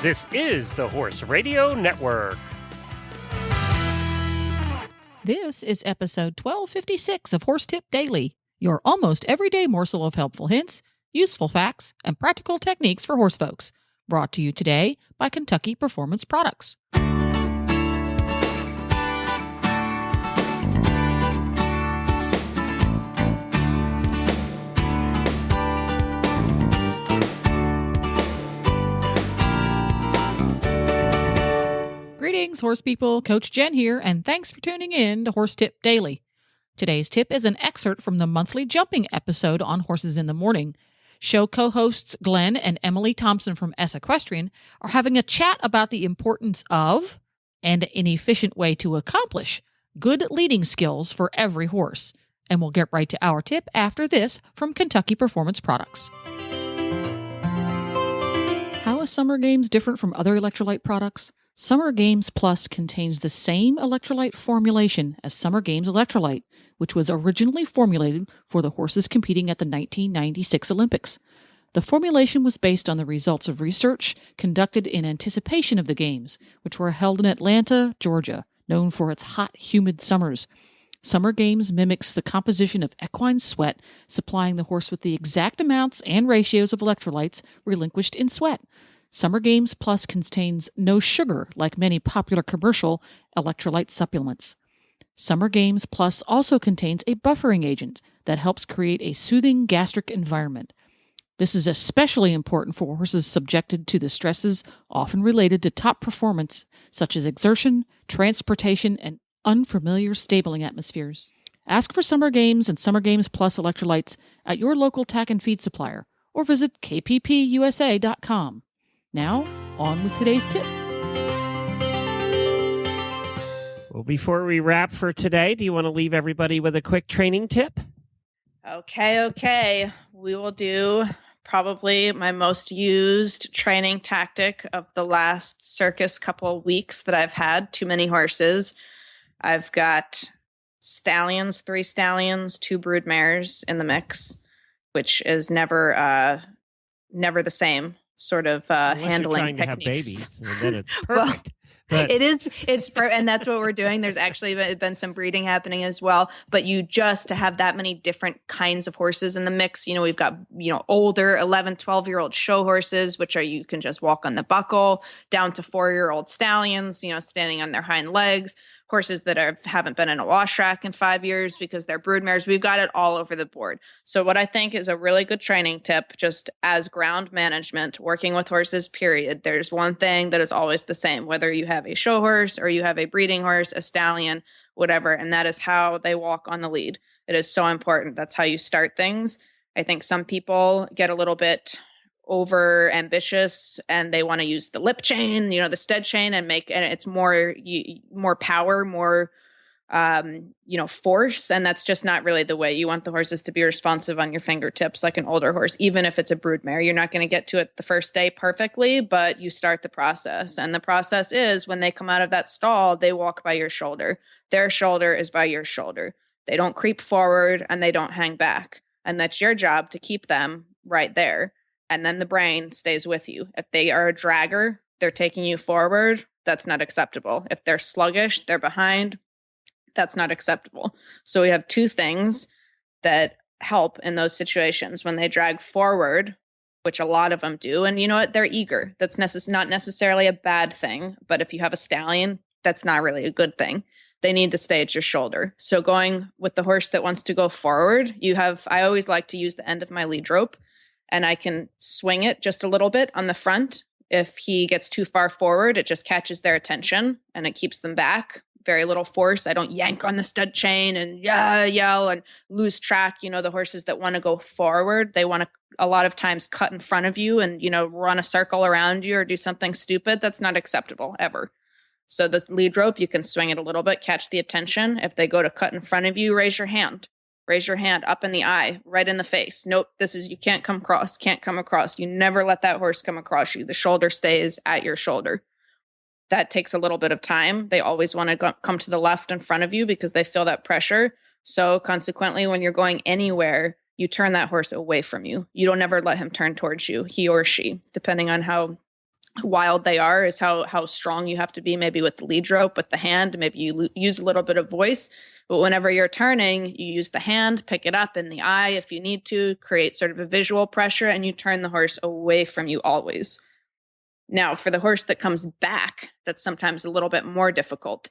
This is the Horse Radio Network. This is episode 1256 of Horse Tip Daily, your almost everyday morsel of helpful hints, useful facts, and practical techniques for horse folks. Brought to you today by Kentucky Performance Products. Greetings, horse people. Coach Jen here, and thanks for tuning in to Horse Tip Daily. Today's tip is an excerpt from the monthly jumping episode on Horses in the Morning. Show co-hosts Glenn and Emily Thompson from Equestrian are having a chat about the importance of, and an efficient way to accomplish, good leading skills for every horse. And we'll get right to our tip after this from Kentucky Performance Products. How is Summer Games different from other electrolyte products? Summer Games Plus contains the same electrolyte formulation as Summer Games Electrolyte, which was originally formulated for the horses competing at the 1996 Olympics. The formulation was based on the results of research conducted in anticipation of the Games, which were held in Atlanta, Georgia, known for its hot, humid summers. Summer Games mimics the composition of equine sweat, supplying the horse with the exact amounts and ratios of electrolytes relinquished in sweat. Summer Games Plus contains no sugar like many popular commercial electrolyte supplements. Summer Games Plus also contains a buffering agent that helps create a soothing gastric environment. This is especially important for horses subjected to the stresses often related to top performance, such as exertion, transportation, and unfamiliar stabling atmospheres. Ask for Summer Games and Summer Games Plus electrolytes at your local tack and feed supplier or visit kppusa.com. Now, on with today's tip. Well, before we wrap for today, do you want to leave everybody with a quick training tip? Okay. We will do probably my most used training tactic of the last circus couple of weeks that I've had. Too many horses. I've got stallions, 3 stallions, 2 brood mares in the mix, which is never the same sort of handling you're trying techniques. To have babies, and then it's perfect. But and that's what we're doing. There's actually been some breeding happening as well, but you just to have that many different kinds of horses in the mix, we've got, older 11, 12-year-old show horses, which are, you can just walk on the buckle, down to 4-year-old stallions, standing on their hind legs, horses that haven't been in a wash rack in 5 years because they're brood mares. We've got it all over the board. So what I think is a really good training tip, just as ground management, working with horses, period, there's one thing that is always the same, whether you have a show horse or you have a breeding horse, a stallion, whatever, and that is how they walk on the lead. It is so important. That's how you start things. I think some people get a little bit over ambitious and they want to use the lip chain, the stud chain, and it's more power, more force, and that's just not really the way. You want the horses to be responsive on your fingertips like an older horse. Even if it's a brood mare, you're not going to get to it the first day perfectly, but you start the process, and the process is when they come out of that stall, they walk by your shoulder. Their shoulder is by your shoulder. They don't creep forward and they don't hang back, and that's your job to keep them right there. And then the brain stays with you. If they are a dragger, they're taking you forward. That's not acceptable. If they're sluggish, they're behind. That's not acceptable. So we have 2 things that help in those situations. When they drag forward, which a lot of them do, and you know what? They're eager. That's not necessarily a bad thing. But if you have a stallion, that's not really a good thing. They need to stay at your shoulder. So going with the horse that wants to go forward, I always like to use the end of my lead rope, and I can swing it just a little bit on the front. If he gets too far forward, it just catches their attention and it keeps them back. Very little force. I don't yank on the stud chain and yell and lose track. The horses that want to go forward, they want to a lot of times cut in front of you and, run a circle around you or do something stupid. That's not acceptable ever. So the lead rope, you can swing it a little bit, catch the attention. If they go to cut in front of you, raise your hand. Raise your hand up in the eye, right in the face. Nope, you can't come across. You never let that horse come across you. The shoulder stays at your shoulder. That takes a little bit of time. They always want to come to the left in front of you because they feel that pressure. So consequently, when you're going anywhere, you turn that horse away from you. You don't ever let him turn towards you, he or she, depending on how wild they are is how strong you have to be, maybe with the lead rope, with the hand. Maybe you use a little bit of voice, but whenever you're turning, you use the hand, pick it up in the eye if you need to, create sort of a visual pressure, and you turn the horse away from you always. Now, for the horse that comes back, that's sometimes a little bit more difficult.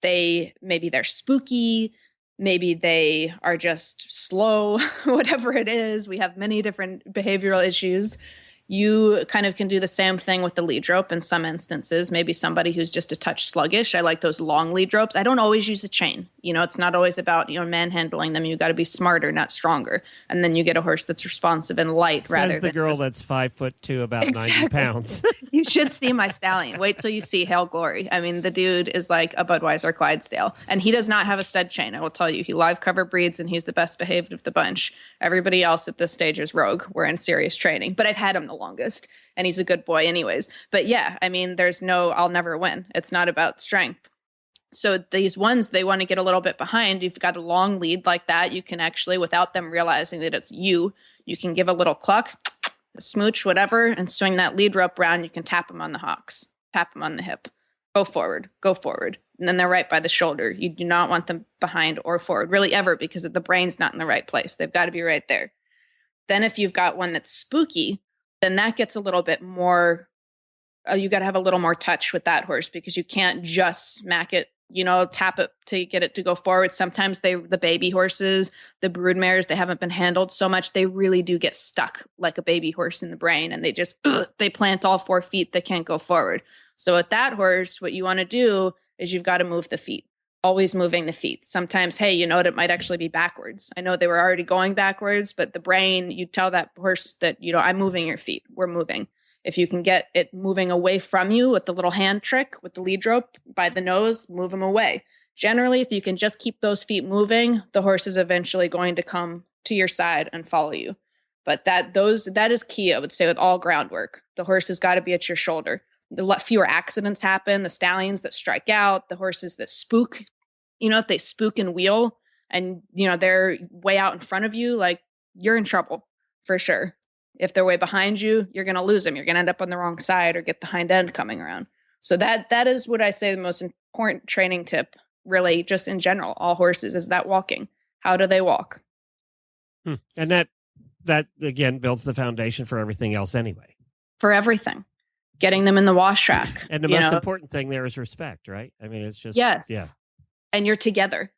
Maybe they're spooky, maybe they are just slow, whatever it is. We have many different behavioral issues. You kind of can do the same thing with the lead rope in some instances. Maybe somebody who's just a touch sluggish. I like those long lead ropes. I don't always use a chain. It's not always about, manhandling them. You got to be smarter, not stronger. And then you get a horse that's responsive and light rather Says than the girl that's 5'2", about 90 pounds. You should see my stallion. Wait till you see Hail Glory. I mean, the dude is like a Budweiser Clydesdale. And he does not have a stud chain, I will tell you. He live cover breeds, and he's the best behaved of the bunch. Everybody else at this stage is rogue. We're in serious training. But I've had him the longest, and he's a good boy anyways. But yeah, I mean, I'll never win. It's not about strength. So these ones, they want to get a little bit behind. You've got a long lead like that. You can actually, without them realizing that it's you can give a little cluck, a smooch, whatever, and swing that lead rope around. You can tap them on the hocks, tap them on the hip. Go forward. And then they're right by the shoulder. You do not want them behind or forward, really ever, because the brain's not in the right place. They've got to be right there. Then if you've got one that's spooky, then that gets a little bit more, you got to have a little more touch with that horse, because you can't just smack it, tap it to get it to go forward. Sometimes the baby horses, the brood mares, they haven't been handled so much. They really do get stuck like a baby horse in the brain, and they just, they plant all 4 feet. They can't go forward. So with that horse, what you want to do is you've got to move the feet, always moving the feet. Sometimes, hey, it might actually be backwards. I know they were already going backwards, but the brain, you tell that horse that, I'm moving your feet. We're moving. If you can get it moving away from you with the little hand trick, with the lead rope by the nose, move them away. Generally, if you can just keep those feet moving, the horse is eventually going to come to your side and follow you. But that is key, I would say, with all groundwork. The horse has got to be at your shoulder. The fewer accidents happen. The stallions that strike out, the horses that spook, if they spook and wheel and, they're way out in front of you, like, you're in trouble for sure. If they're way behind you, you're going to lose them. You're going to end up on the wrong side or get the hind end coming around. So that is what I say the most important training tip, really, just in general, all horses, is that walking. How do they walk? And that again builds the foundation for everything else anyway. For everything. Getting them in the wash track. And the most important thing there is respect, right? I mean, it's just, yes. Yeah. And you're together.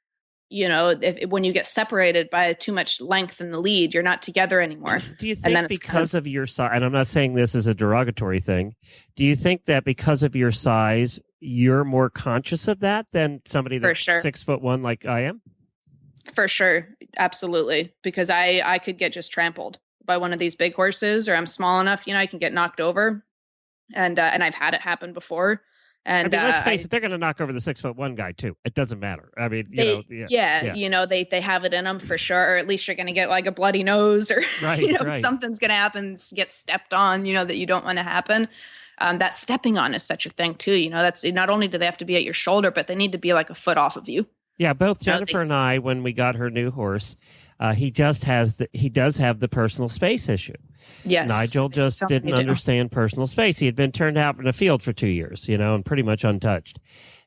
When you get separated by too much length in the lead, you're not together anymore. Do you think because of your size, and I'm not saying this is a derogatory thing, do you think that because of your size, you're more conscious of that than somebody that's 6'1" like I am? For sure. Absolutely. Because I could get just trampled by one of these big horses, or I'm small enough, I can get knocked over. And I've had it happen before. And let's face it, they're going to knock over the 6'1" guy too. It doesn't matter. I mean, they have it in them for sure. Or at least you're going to get like a bloody nose, or something's going to happen, get stepped on, that you don't want to happen. That stepping on is such a thing too. That's not only do they have to be at your shoulder, but they need to be like a foot off of you. Yeah, both Jennifer and I, when we got her new horse, he does have the personal space issue. Yes. Nigel just didn't understand personal space. He had been turned out in a field for 2 years, and pretty much untouched.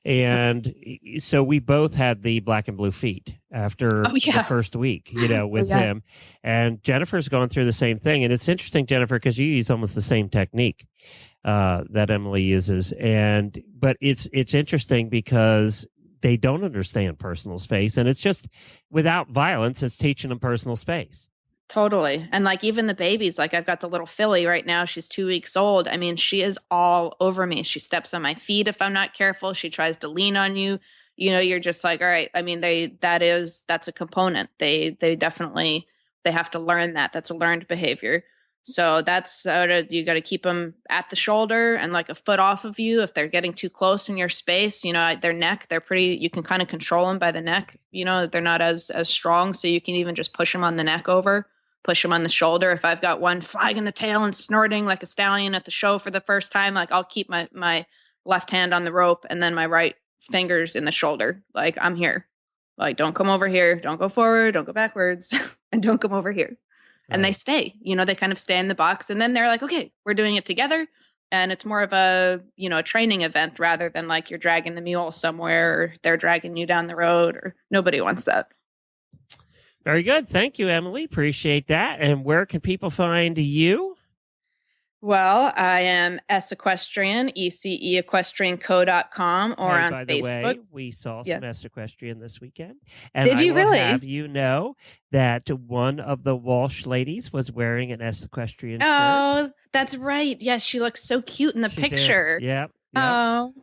And so we both had the black and blue feet after the first week, with him. And Jennifer's going through the same thing. And it's interesting, Jennifer, because you use almost the same technique that Emily uses. But it's interesting because they don't understand personal space. And it's just, without violence, it's teaching them personal space. Totally. And like even the babies, like I've got the little filly right now. She's 2 weeks old. I mean, she is all over me. She steps on my feet if I'm not careful. She tries to lean on you. You're just like, all right. I mean, that's a component. They definitely, they have to learn that. That's a learned behavior. So that's, you got to keep them at the shoulder and like a foot off of you. If they're getting too close in your space, their neck, you can kind of control them by the neck. They're not as strong. So you can even just push them on the neck over. Push them on the shoulder. If I've got one flagging the tail and snorting like a stallion at the show for the first time, like I'll keep my left hand on the rope and then my right fingers in the shoulder. Like, I'm here. Like, don't come over here. Don't go forward. Don't go backwards. And don't come over here. And they stay, they kind of stay in the box. And then they're like, okay, we're doing it together. And it's more of a, a training event rather than like you're dragging the mule somewhere or they're dragging you down the road, or nobody wants that. Very good. Thank you, Emily. Appreciate that. And where can people find you? Well, I am Equestrian, ECEquestrianco.com, or on by Facebook. The way, we saw some Equestrian this weekend. And Did you really? Have you know that one of the Walsh ladies was wearing an Equestrian shirt? Oh, that's right. Yes, she looks so cute in the picture. Yep. Oh,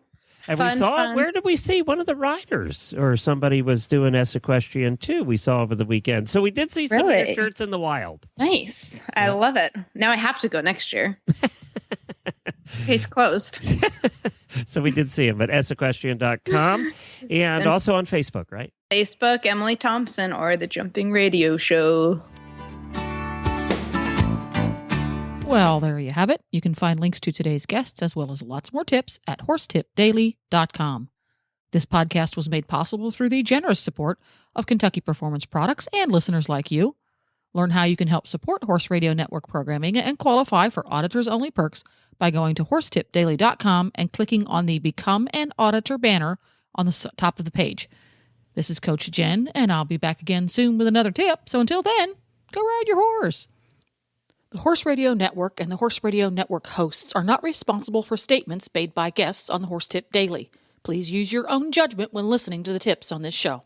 and fun, we saw, fun. Where did we see? One of the riders or somebody was doing Equestrian too. We saw over the weekend. So we did see some of their shirts in the wild. Nice. I love it. Now I have to go next year. Case closed. So we did see him at sequestrian.com and also on Facebook, right? Facebook, Emily Thompson, or The Jumping Radio Show. Well, there you have it. You can find links to today's guests as well as lots more tips at horsetipdaily.com. This podcast was made possible through the generous support of Kentucky Performance Products and listeners like you. Learn how you can help support Horse Radio Network programming and qualify for auditors-only perks by going to horsetipdaily.com and clicking on the Become an Auditor banner on the top of the page. This is Coach Jen, and I'll be back again soon with another tip. So until then, go ride your horse. The Horse Radio Network and the Horse Radio Network hosts are not responsible for statements made by guests on the Horse Tip Daily. Please use your own judgment when listening to the tips on this show.